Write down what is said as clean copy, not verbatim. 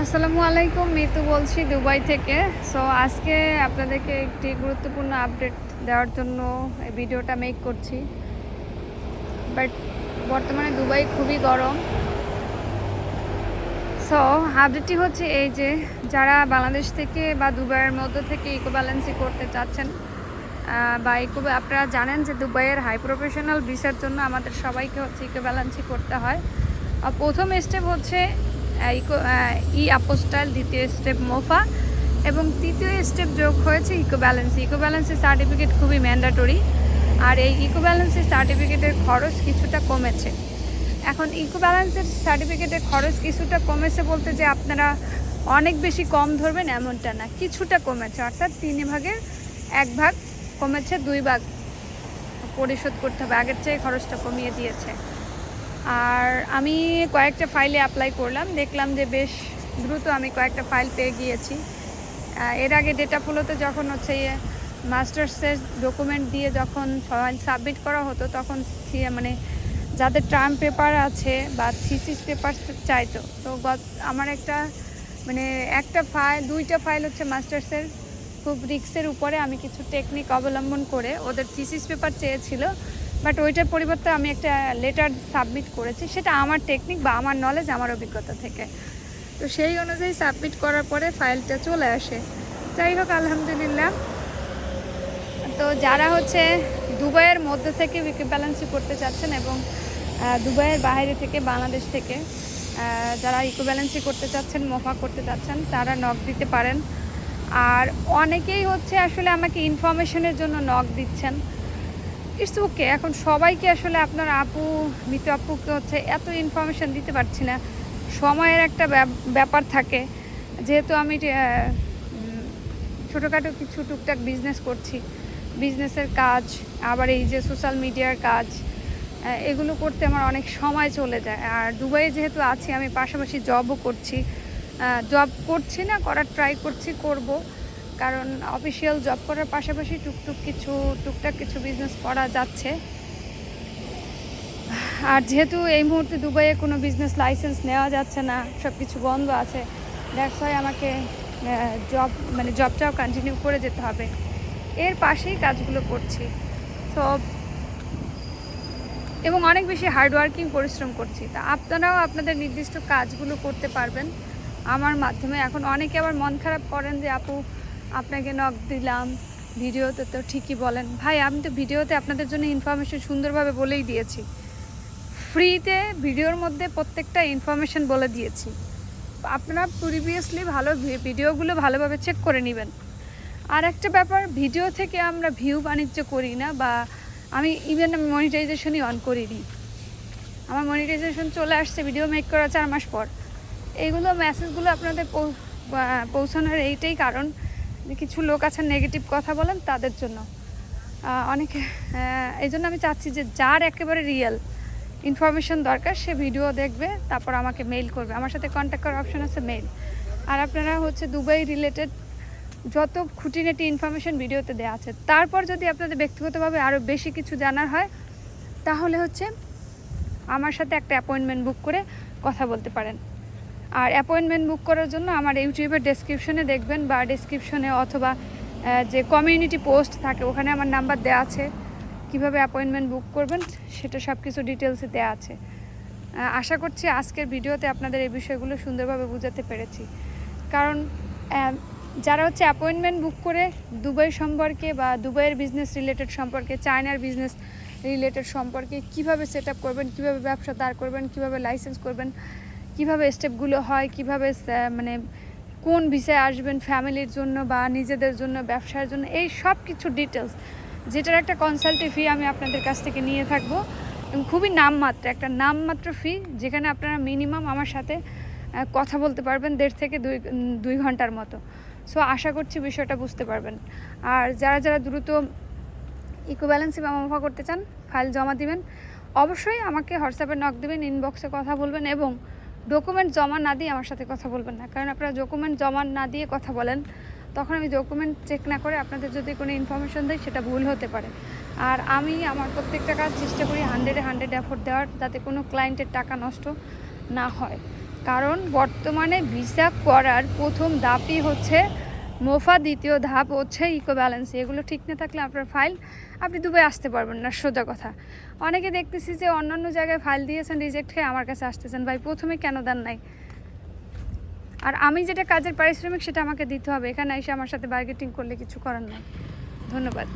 আসসালামু আলাইকুম, মিতু বলছি দুবাই থেকে। সো আজকে আপনাদেরকে একটি গুরুত্বপূর্ণ আপডেট দেওয়ার জন্য এই ভিডিওটা মেক করছি। বাট বর্তমানে দুবাই খুবই গরম। সো আপডেটটি হচ্ছে এই যে, যারা বাংলাদেশ থেকে বা দুবাইয়ের মধ্যে থেকে ইকো ব্যালেন্সি করতে চাচ্ছেন বা আপনারা জানেন যে দুবাইয়ের হাই প্রফেশনাল ভিসার জন্য আমাদের সবাইকে হচ্ছে ইকো ব্যালেন্সি করতে হয়। প্রথম স্টেপ হচ্ছে ই আপোস্টাইল, দ্বিতীয় স্টেপ মোফা এবং তৃতীয় স্টেপ যোগ হয়েছে ইকো ব্যালেন্সি সার্টিফিকেট খুবই ম্যান্ডেটরি। আর এই ইকো ব্যালেন্সি সার্টিফিকেটের খরচ কিছুটা কমেছে। এখন ইকো ব্যালেন্সের সার্টিফিকেটের খরচ কিছুটা কমেছে বলতে যে আপনারা অনেক বেশি কম ধরবেন এমনটা না, কিছুটা কমেছে, অর্থাৎ 3 ভাগের 1 ভাগ কমেছে, 2 ভাগ পরিশোধ করতে হবে, আগের চেয়ে খরচটা কমিয়ে দিয়েছে। আর আমি কয়েকটা ফাইলে অ্যাপ্লাই করলাম, দেখলাম যে বেশ দ্রুত আমি কয়েকটা ফাইল পেয়ে গিয়েছি। এর আগে ডেটা ফ্লোতে যখন হচ্ছে মাস্টার্সের ডকুমেন্ট দিয়ে যখন ফাইল সাবমিট করা হতো, তখন মানে যাদের টার্ম পেপার আছে বা থিসিস পেপার চাইতো, তো আমার একটা ফাইল, 2টা ফাইল হচ্ছে মাস্টার্সের খুব রিস্কের উপরে আমি কিছু টেকনিক অবলম্বন করে ওদের থিসিস পেপার চেয়েছিল, বাট ওইটার পরিবর্তে আমি একটা লেটার সাবমিট করেছি, সেটা আমার টেকনিক বা আমার নলেজ, আমার অভিজ্ঞতা থেকে। তো সেই অনুযায়ী সাবমিট করার পরে ফাইলটা চলে আসে। যাই হোক, আলহামদুলিল্লাহ। তো যারা হচ্ছে দুবাইয়ের মধ্যে থেকে ইকো ব্যালেন্সি করতে চাচ্ছেন এবং দুবাইয়ের বাইরে থেকে, বাংলাদেশ থেকে যারা ইকো ব্যালেন্সি করতে চাচ্ছেন, মোফা করতে চাচ্ছেন, তারা নক দিতে পারেন। আর অনেকেই হচ্ছে আসলে আমাকে ইনফরমেশনের জন্য নক দিচ্ছেন। ইটস ওকে, এখন সবাইকে আসলে আপনার মিতু আপুকে হচ্ছে এত ইনফরমেশান দিতে পারছি না, সময়ের একটা ব্যাপার থাকে। যেহেতু আমি ছোটোখাটো কিছু টুকটাক বিজনেস করছি, বিজনেসের কাজ, আবার এই যে সোশ্যাল মিডিয়ার কাজ, এগুলো করতে আমার অনেক সময় চলে যায়। আর দুবাইয়ে যেহেতু আছি, আমি পাশাপাশি জবও করছি, করার ট্রাই করব, কারণ অফিসিয়াল জব করার পাশাপাশি টুকটাক কিছু বিজনেস করা যাচ্ছে। আর যেহেতু এই মুহূর্তে দুবাইয়ে কোনো বিজনেস লাইসেন্স নেওয়া যাচ্ছে না, সব কিছু বন্ধ আছে, দ্যাটস ওয়াই আমাকে জবটাও কন্টিনিউ করে যেতে হবে। এর পাশেই কাজগুলো করছি, তো এবং অনেক বেশি হার্ডওয়ার্কিং পরিশ্রম করছি। তা আপনারাও আপনাদের নির্দিষ্ট কাজগুলো করতে পারবেন আমার মাধ্যমে। এখন অনেকে আবার মন খারাপ করেন যে আপু আপনাকে নক দিলাম, ভিডিওতে তো ঠিকই বলেন। ভাই, আমি তো ভিডিওতে আপনাদের জন্য ইনফরমেশন সুন্দরভাবে বলেই দিয়েছি, ফ্রিতে ভিডিওর মধ্যে প্রত্যেকটা ইনফরমেশন বলে দিয়েছি। আপনারা প্রিভিয়াসলি ভিডিওগুলো ভালোভাবে চেক করে নেবেন। আর একটা ব্যাপার, ভিডিও থেকে আমরা ভিউ বাণিজ্য করি না, বা আমি মনিটাইজেশনই অন করিনি। আমার মনিটাইজেশন চলে আসছে ভিডিও মেক করা 4 মাস পর। এইগুলো মেসেজগুলো আপনাদের পৌঁছানোর এইটাই কারণ যে কিছু লোক আছেন নেগেটিভ কথা বলেন, তাদের জন্য অনেকে। এই জন্য আমি চাচ্ছি যে যার একেবারে রিয়েল ইনফরমেশন দরকার, সে ভিডিও দেখবে, তারপর আমাকে মেইল করবে। আমার সাথে কন্ট্যাক্ট করার অপশন আছে মেইল। আর আপনারা হচ্ছে দুবাই রিলেটেড যত খুঁটিনাটি ইনফরমেশন ভিডিওতে দেওয়া আছে, তারপর যদি আপনাদের ব্যক্তিগতভাবে আরও বেশি কিছু জানার হয়, তাহলে হচ্ছে আমার সাথে একটা অ্যাপয়েন্টমেন্ট বুক করে কথা বলতে পারেন। আর অ্যাপয়েন্টমেন্ট বুক করার জন্য আমার ইউটিউবের ডেসক্রিপশনে দেখবেন, বা ডেসক্রিপশনে অথবা যে কমিউনিটি পোস্ট থাকে, ওখানে আমার নাম্বার দেওয়া আছে। কিভাবে অ্যাপয়েন্টমেন্ট বুক করবেন সেটা সব কিছু ডিটেলসে দেওয়া আছে। আশা করছি আজকের ভিডিওতে আপনাদের এই বিষয়গুলো সুন্দরভাবে বোঝাতে পেরেছি। কারণ যারা হচ্ছে অ্যাপয়েন্টমেন্ট বুক করে দুবাই সম্পর্কে বা দুবাইয়ের বিজনেস রিলেটেড সম্পর্কে, চায়নার বিজনেস রিলেটেড সম্পর্কে কীভাবে সেট আপ করবেন, কীভাবে ব্যবসা দাঁড় করবেন, কীভাবে লাইসেন্স করবেন, কীভাবে স্টেপগুলো হয়, কীভাবে কোন ভিসায় আসবেন ফ্যামিলির জন্য বা নিজেদের জন্য, ব্যবসার জন্য, এই সব কিছু ডিটেলস, যেটার একটা কনসালটি ফি আমি আপনাদের কাছ থেকে নিয়ে থাকবো, এবং খুবই নামমাত্র ফি, যেখানে আপনারা মিনিমাম আমার সাথে কথা বলতে পারবেন 1.5 থেকে 2 ঘন্টার মতো। সো আশা করছি বিষয়টা বুঝতে পারবেন। আর যারা দ্রুত ইকো ব্যালেন্সি বা মোফা করতে চান, ফাইল জমা দিবেন, অবশ্যই আমাকে হোয়াটসঅ্যাপে নক দেবেন, ইনবক্সে কথা বলবেন, এবং ডকুমেন্ট জমা না দিয়ে আমার সাথে কথা বলবেন না। কারণ আপনারা ডকুমেন্ট জমা না দিয়ে কথা বলেন, তখন আমি ডকুমেন্ট চেক না করে আপনাদের যদি কোনো ইনফরমেশন দিই, সেটা ভুল হতে পারে। আর আমি আমার প্রত্যেকটা কাজ চেষ্টা করি 100-এ 100 এফোর্ট দেওয়ার, যাতে কোনো ক্লায়েন্টের টাকা নষ্ট না হয়। কারণ বর্তমানে ভিসা করার প্রথম ধাপই হচ্ছে মোফা, দ্বিতীয় ধাপ হচ্ছে ইকোব্যালেন্সি। এগুলো ঠিক না থাকলে আপনার ফাইল আপনি দুবাই আসতে পারবেন না, সোজা কথা। অনেকে দেখতেছি যে অন্যান্য জায়গায় ফাইল দিয়েছেন, রিজেক্ট হয়ে আমার কাছে আসতেছেন, ভাই প্রথমে কেন দেন নাই? আর আমি যেটা কাজের পারিশ্রমিক সেটা আমাকে দিতে হবে, এখানে এসে আমার সাথে বার্গেটিং করলে কিছু করার নাই। ধন্যবাদ।